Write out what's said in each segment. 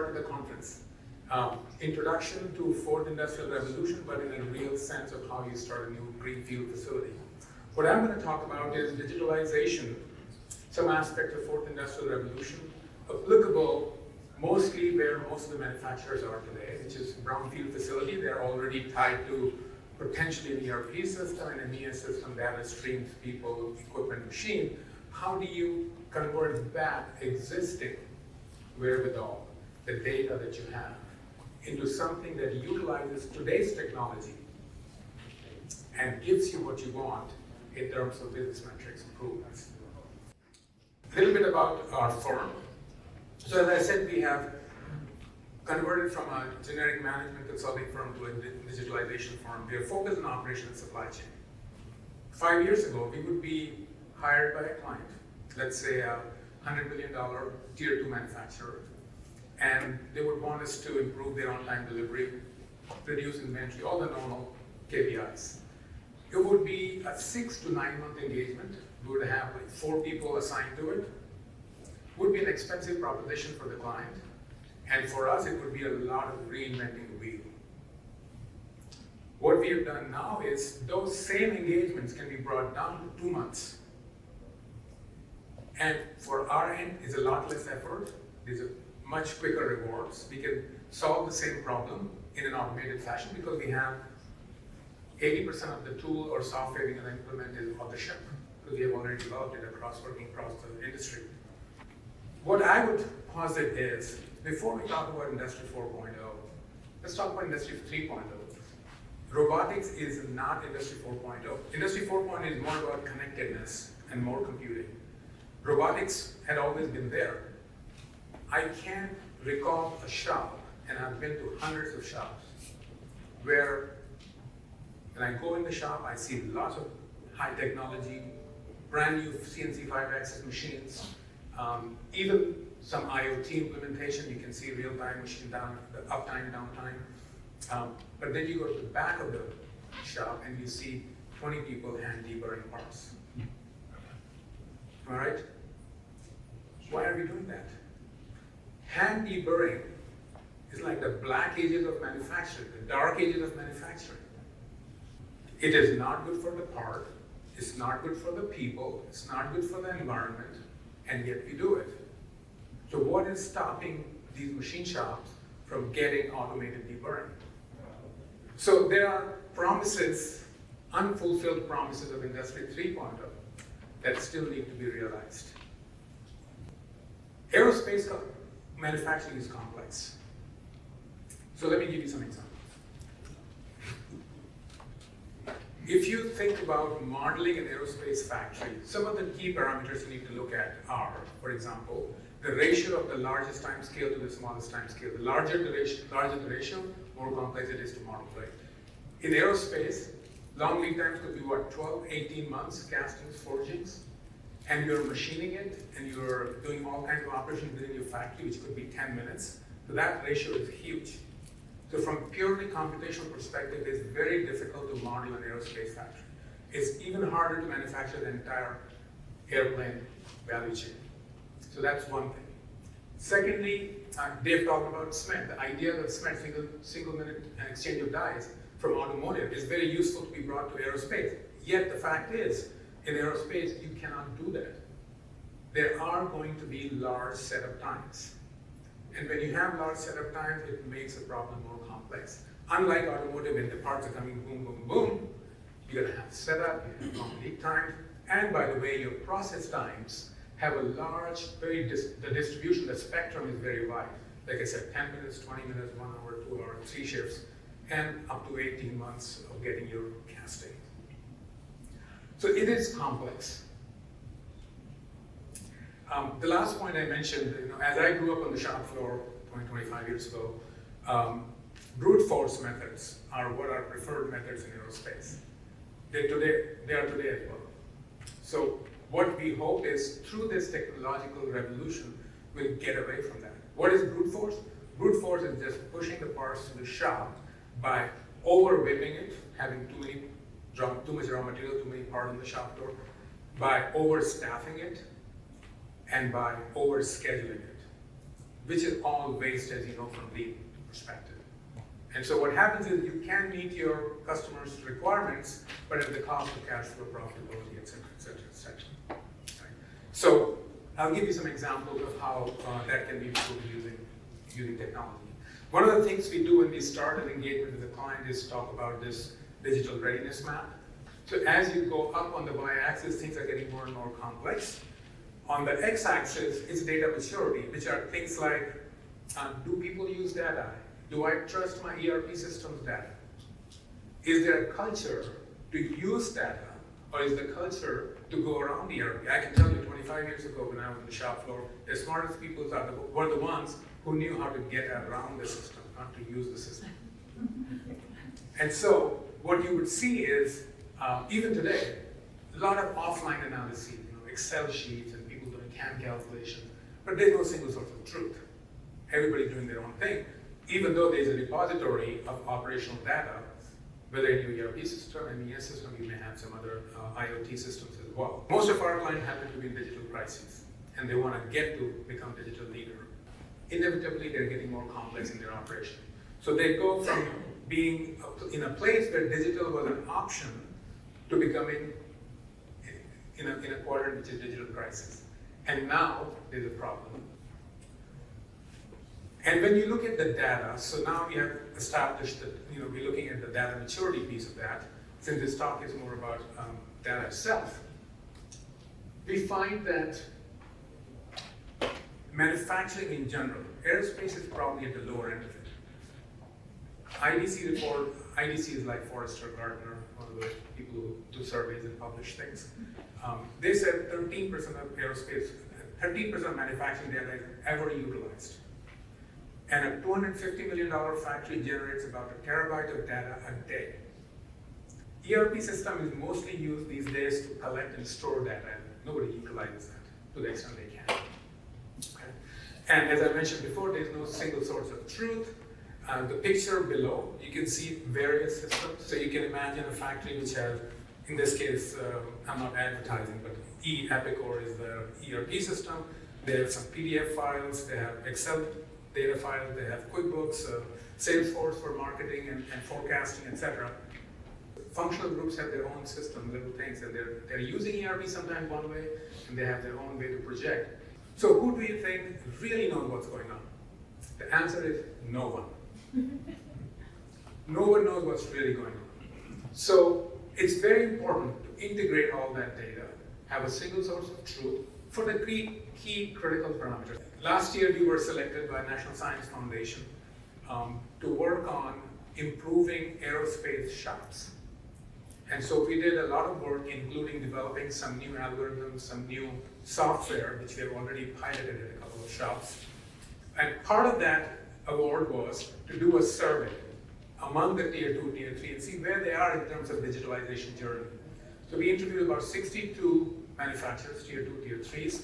start with the conference. Introduction to Fourth Industrial Revolution, but in a real sense of how you start a new greenfield facility. What I'm going to talk about is digitalization, some aspects of Fourth Industrial Revolution, applicable mostly where most of the manufacturers are today, which is brownfield facility. They're already tied to potentially an ERP system and an MES system, data streams, people, equipment, machine. How do you convert that existing wherewithal, the data that you have, into something that utilizes today's technology and gives you what you want in terms of business metrics improvements? A little bit about our firm. So as I said, we have converted from a generic management consulting firm to a digitalization firm. We are focused on operation and supply chain. 5 years ago, we would be hired by a client, let's say a $100 million tier 2 manufacturer, and they would want us to improve their on-time delivery, reduce inventory, all the normal KPIs. It would be a 6 to 9 month engagement. We would have like 4 people assigned to it. Would be an expensive proposition for the client, and for us it would be a lot of reinventing the wheel. What we have done now is those same engagements can be brought down to 2 months. And for our end, it's a lot less effort. There's a much quicker rewards. We can solve the same problem in an automated fashion because we have 80% of the tool or software we can implement is off the shelf because we have already developed it working across the industry. What I would posit is, before we talk about Industry 4.0, let's talk about Industry 3.0. Robotics is not Industry 4.0. Industry 4.0 is more about connectedness and more computing. Robotics had always been there. I can't recall a shop, and I've been to hundreds of shops, where when I go in the shop, I see lots of high technology, brand new CNC 5-axis machines, even some IoT implementation. You can see real-time machine down, the uptime, downtime. But then you go to the back of the shop and you see 20 people hand deburring parts. All right? Why are we doing that? Hand deburring is like the black ages of manufacturing, the dark ages of manufacturing. It is not good for the part, it's not good for the people, it's not good for the environment, and yet we do it. So what is stopping these machine shops from getting automated deburring? So there are promises, unfulfilled promises of Industry 3.0 that still need to be realized. Aerospace manufacturing is complex. So let me give you some examples. If you think about modeling an aerospace factory, some of the key parameters you need to look at are, for example, the ratio of the largest time scale to the smallest time scale. The larger the ratio, more complex it is to model, right? In aerospace, long lead times could be what, 12, 18 months, castings, forgings, and you're machining it, and you're doing all kinds of operations within your factory, which could be 10 minutes. So that ratio is huge. So from a purely computational perspective, it's very difficult to model an aerospace factory. It's even harder to manufacture the entire airplane value chain. So that's one thing. Secondly, Dave talked about SMED. The idea that SMED, single minute exchange of dies from automotive, is very useful to be brought to aerospace. Yet the fact is, in aerospace, you cannot do that. There are going to be large setup times. And when you have large setup times, it makes the problem more complex. Unlike automotive, when the parts are coming boom, boom, boom, you're gonna have setup, you have long lead times, and by the way, your process times have a large, the distribution, the spectrum is very wide. Like I said, 10 minutes, 20 minutes, 1 hour, 2 hours, 3 shifts, and up to 18 months of getting your casting. So it is complex. The last point I mentioned, as I grew up on the shop floor 25 years ago, brute force methods are what are preferred methods in aerospace. They are today as well. So what we hope is through this technological revolution, we'll get away from that. What is brute force? Brute force is just pushing the parts to the shop by over-whipping it, having too much raw material, too many parts on the shop floor, by overstaffing it, and by over-scheduling it. which is all waste, as you know, from the perspective. And so what happens is you can meet your customers' requirements, but at the cost of cash flow, profitability, et cetera, et cetera, et cetera. Right? So I'll give you some examples of how that can be improved using technology. One of the things we do when we start an engagement with a client is talk about this digital readiness map. So as you go up on the y-axis, things are getting more and more complex. On the x-axis, it's data maturity, which are things like, do people use data? Do I trust my ERP system's data? Is there a culture to use data, or is the culture to go around ERP? I can tell you 25 years ago when I was on the shop floor, the smartest people were the ones who knew how to get around the system, not to use the system. And so what you would see is, even today, a lot of offline analysis, Excel sheets and people doing CAM calculations, but there's no single source of truth. Everybody doing their own thing, even though there's a repository of operational data, whether in your ERP system, MES system, you may have some other IoT systems as well. Most of our clients happen to be in digital crises, and they want to get to become digital leader. Inevitably, they're getting more complex in their operation. So they go from being in a place where digital was an option to becoming in a quadrant which is digital crisis. And now there's a problem. And when you look at the data, so now we have established that we're looking at the data maturity piece of that. Since this talk is more about data itself, we find that manufacturing in general, aerospace is probably at the lower end of it. IDC report, IDC is like Forrester, Gartner, one of the people who do surveys and publish things. They said 13% of aerospace, 13% of manufacturing data is ever utilized. And a $250 million factory generates about a terabyte of data a day. ERP system is mostly used these days to collect and store data, and nobody utilizes that to the extent they can. Okay? And as I mentioned before, there's no single source of truth. The picture below, you can see various systems. So you can imagine a factory which has, in this case, I'm not advertising, but Epicor is the ERP system. They have some PDF files, they have Excel data files, they have QuickBooks, Salesforce for marketing and forecasting, etc. Functional groups have their own system, little things, and they're using ERP sometimes one way, and they have their own way to project. So who do you think really knows what's going on? The answer is no one. No one knows what's really going on. So it's very important to integrate all that data, have a single source of truth for the key critical parameters. Last year, we were selected by National Science Foundation to work on improving aerospace shops. And so we did a lot of work, including developing some new algorithms, some new software, which we have already piloted at a couple of shops. And part of that award was to do a survey among the tier 2, tier 3, and see where they are in terms of digitalization journey. So we interviewed about 62 manufacturers, tier 2, tier 3s,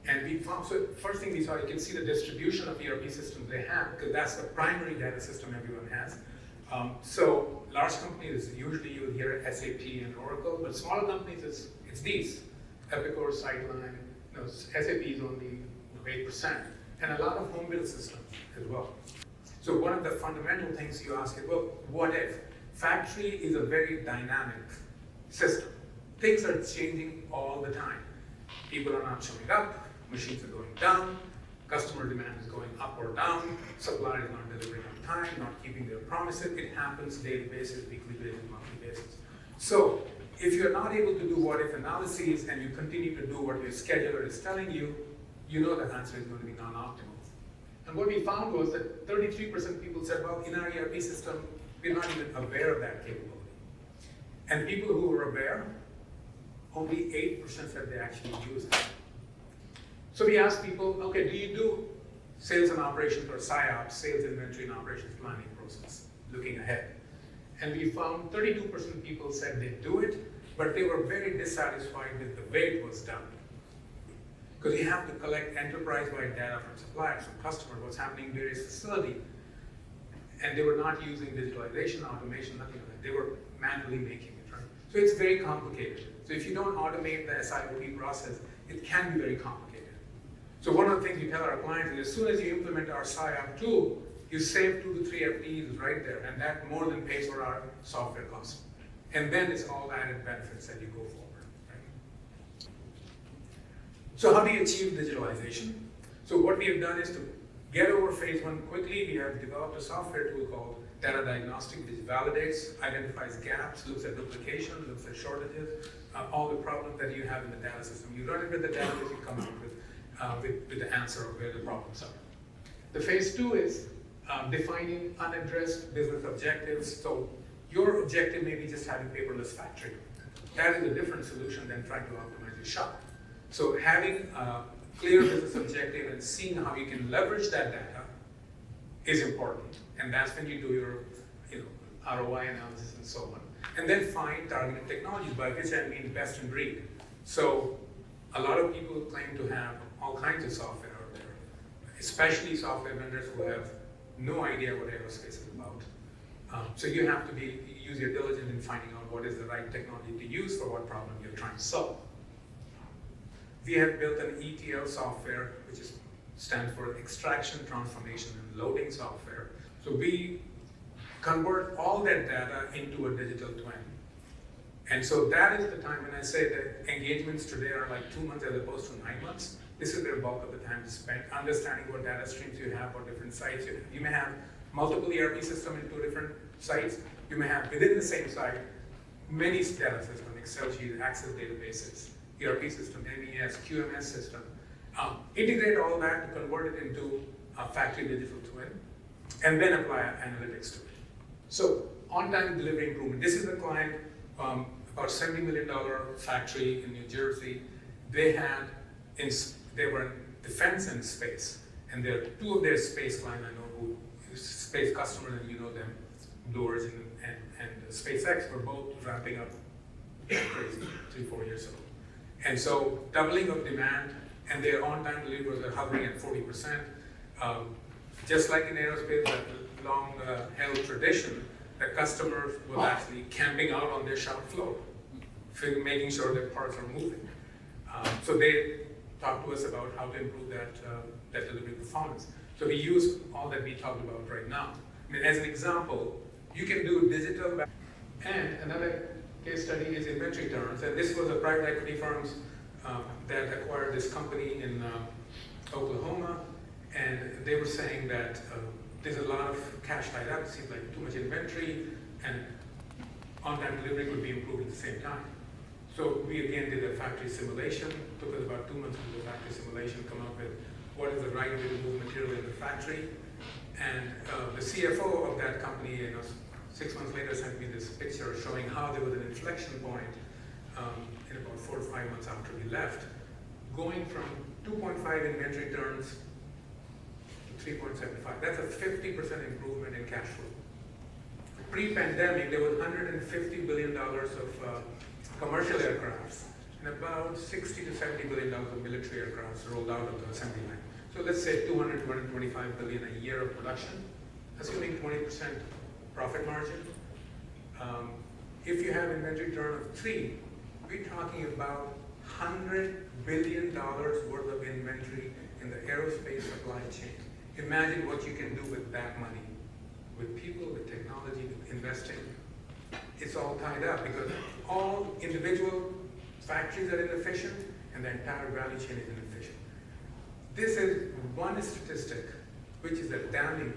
and we found, so first thing we saw, you can see the distribution of ERP systems they have, because that's the primary data system everyone has. So large companies, usually you'll hear SAP and Oracle, but smaller companies, it's these. Epicor, Sightline, SAP is only 8%, and a lot of home build systems as well. So one of the fundamental things you ask is, well, what if? Factory is a very dynamic system. Things are changing all the time. People are not showing up, machines are going down, customer demand is going up or down, supplier is not delivering on time, not keeping their promises. It happens daily basis, weekly basis, monthly basis. So if you're not able to do what-if analyses and you continue to do what your scheduler is telling you, you know the answer is going to be non-optimal. And what we found was that 33% people said, well, in our ERP system, we're not even aware of that capability. And people who were aware, only 8% said they actually use it. So we asked people, okay, do you do sales and operations or SIOP, sales inventory and operations planning process, looking ahead? And we found 32% people said they do it, but they were very dissatisfied with the way it was done. Because you have to collect enterprise-wide data from suppliers, from customers, what's happening in various facilities. And they were not using digitalization, automation, nothing like that. They were manually making it, right? So it's very complicated. So if you don't automate the SIOP process, it can be very complicated. So one of the things we tell our clients is as soon as you implement our SciOp tool, you save 2 to 3 FTEs right there, and that more than pays for our software costs. And then it's all added benefits as you go forward. Right? So how do you achieve digitalization? So what we have done is to get over phase one quickly. We have developed a software tool called Data Diagnostic, which validates, identifies gaps, looks at duplication, looks at shortages, all the problems that you have in the data system. You run it with the database, you come out with the answer of where the problems are. The phase two is defining unaddressed business objectives. So your objective may be just having paperless factory. That is a different solution than trying to optimize your shop. So having a clear business objective and seeing how you can leverage that data is important. And that's when you do your ROI analysis and so on. And then find targeted technologies, by which I mean best in breed. So a lot of people claim to have all kinds of software out there, especially software vendors who have no idea what aerospace is about. So you have to use your diligence in finding out what is the right technology to use for what problem you're trying to solve. We have built an ETL software, which stands for Extraction, Transformation, and Loading Software. So we convert all that data into a digital twin. And so that is the time when I say that engagements today are like 2 months as opposed to 9 months. This is their bulk of the time spent understanding what data streams you have or different sites you have. You may have multiple ERP systems in 2 different sites. You may have within the same site many data systems, Excel sheets, Access databases, ERP system, MES, QMS system. Integrate all that to convert it into a factory digital twin, and then apply analytics to it. So on-time delivery improvement. This is a client, about $70 million factory in New Jersey. They were in defense and space, and there are 2 of their space clients I know space customers, and you know them, Doors and SpaceX were both ramping up crazy 3-4 years ago. And so doubling of demand, and their on-time deliveries are hovering at 40%. Just like in aerospace, that long-held tradition, the customers were actually camping out on their shop floor, making sure their parts are moving. So they talked to us about how to improve that delivery performance. So we use all that we talked about right now. I mean, as an example, you can do digital, and another case study is inventory turns. And this was a private equity firm that acquired this company in Oklahoma, and they were saying that there's a lot of cash tied up, it seems like too much inventory, and on-time delivery could be improved at the same time. So we again did a factory simulation, took us about 2 months to do a factory simulation, come up with what is the right way to move material in the factory. And the CFO of that company, 6 months later, sent me this picture showing how there was an inflection point in about 4 to 5 months after we left, going from 2.5 inventory turns to 3.75. That's a 50% improvement in cash flow. Pre-pandemic, there was $150 billion of commercial aircrafts and about $60 to $70 billion of military aircrafts rolled out of the assembly line. So let's say 200 to 125 billion a year of production, assuming 20% profit margin. If you have inventory turn of 3, we're talking about $100 billion worth of inventory in the aerospace supply chain. Imagine what you can do with that money, with people, with technology, with investing. It's all tied up because all individual factories are inefficient and the entire value chain is inefficient. This is one statistic which is a damning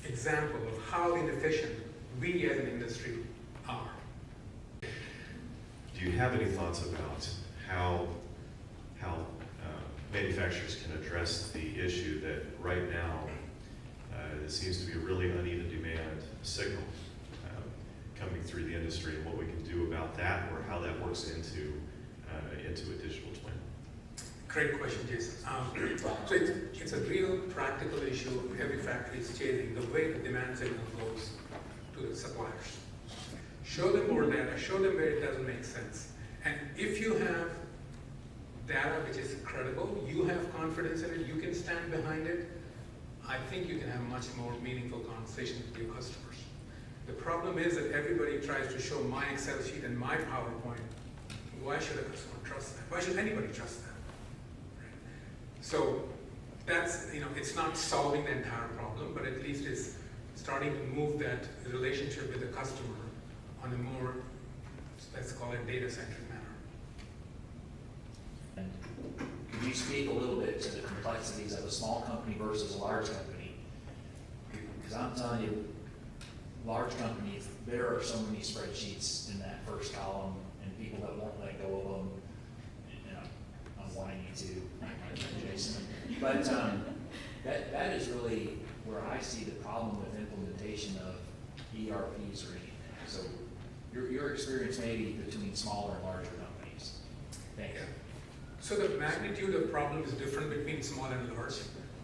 example of how inefficient we as an industry are. Do you have any thoughts about how manufacturers can address the issue that right now it seems to be a really uneven demand signal coming through the industry, and what we can do about that, or how that works into a digital twin? Great question, Jason. So it's a real practical issue every factory is chasing, the way the demand signal goes to the suppliers. Show them more data, show them where it doesn't make sense. And if you have data which is credible, you have confidence in it, you can stand behind it, I think you can have much more meaningful conversations with your customers. The problem is that everybody tries to show my Excel sheet and my PowerPoint. Why should a customer trust that? Why should anybody trust that? Right? So that's, it's not solving the entire problem, but at least it's starting to move that relationship with the customer on a more, let's call it data-centric manner. And could you speak a little bit to the complexities of a small company versus a large company? Because I'm telling you, large companies, there are so many spreadsheets in that first column and people that won't let go of them. I'm wanting you to, Jason. But that is really where I see the problem with implementation of ERPs or anything. So your experience maybe between smaller and larger companies. Thanks. Yeah. So the magnitude of problem is different between small and large,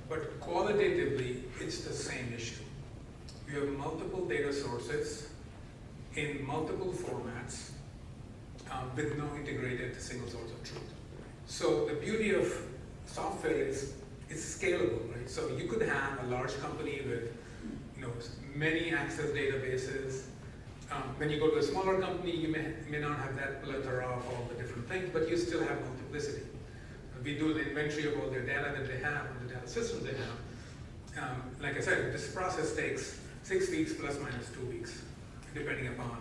but qualitatively, it's the same issue. You have multiple data sources in multiple formats with no integrated single source of truth. So the beauty of software is it's scalable, right? So you could have a large company with many access databases. When you go to a smaller company, you may not have that plethora of all the different things, but you still have multiplicity. We do the inventory of all their data that they have, and the data systems they have. Like I said, this process takes 6 weeks plus minus 2 weeks, depending upon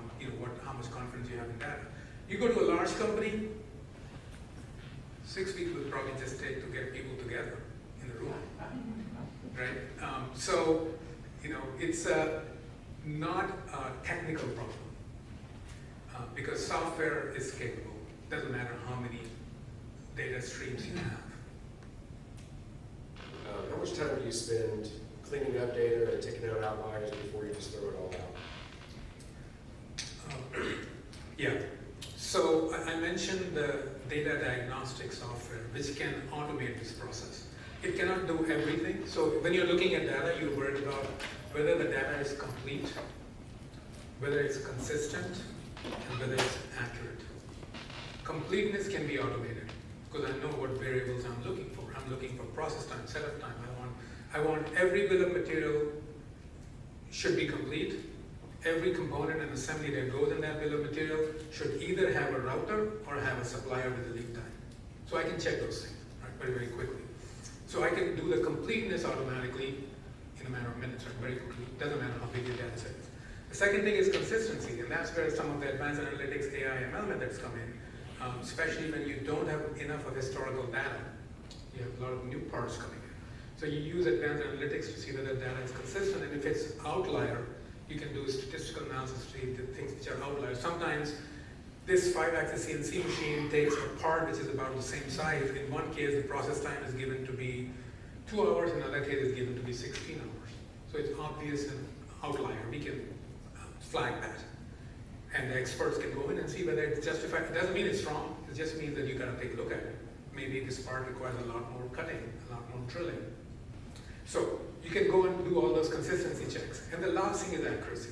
how much confidence you have in data. You go to a large company, 6 weeks will probably just take to get people together in the room, right? So it's not a technical problem because software is capable. Doesn't matter how many data streams you have. How much time do you spend cleaning up data and taking out outliers before you just throw it all out? Yeah. So I mentioned the data diagnostic software, which can automate this process. It cannot do everything. So when you're looking at data, you're worried about whether the data is complete, whether it's consistent, and whether it's accurate. Completeness can be automated because I know what variables I'm looking for. I'm looking for process time, setup time. I want every bill of material should be complete. Every component and assembly that goes in that bill of material should either have a router or have a supplier with a lead time. So I can check those things very, very quickly. So I can do the completeness automatically in a matter of minutes, very quickly. Doesn't matter how big your data set is. The second thing is consistency, and that's where some of the advanced analytics, AI, ML methods come in, especially when you don't have enough of historical data. You have a lot of new parts coming in. So you use advanced analytics to see whether data is consistent, and if it's outlier, you can do statistical analysis to see the things which are outliers. Sometimes this 5-axis CNC machine takes a part which is about the same size. In one case, the process time is given to be 2 hours, in another case, it's given to be 16 hours. So it's obvious an outlier. We can flag that. And the experts can go in and see whether it's justified. It doesn't mean it's wrong. It just means that you gotta take a look at it. Maybe this part requires a lot more cutting, a lot more drilling. So you can go and do all those consistency checks. And the last thing is accuracy.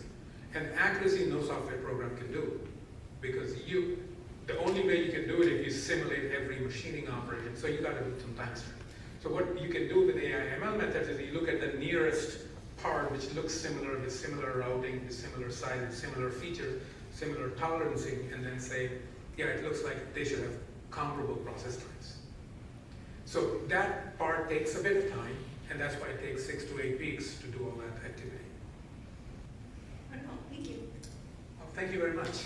And accuracy no software program can do. Because the only way you can do it is if you simulate every machining operation. So you gotta do some time strain. So what you can do with AI ML methods is you look at the nearest part which looks similar, with similar routing, with similar size, with similar features, similar tolerancing, and then say, yeah, it looks like they should have comparable process times. So that part takes a bit of time, and that's why it takes 6 to 8 weeks to do all that activity. Wonderful, thank you. Well, thank you very much.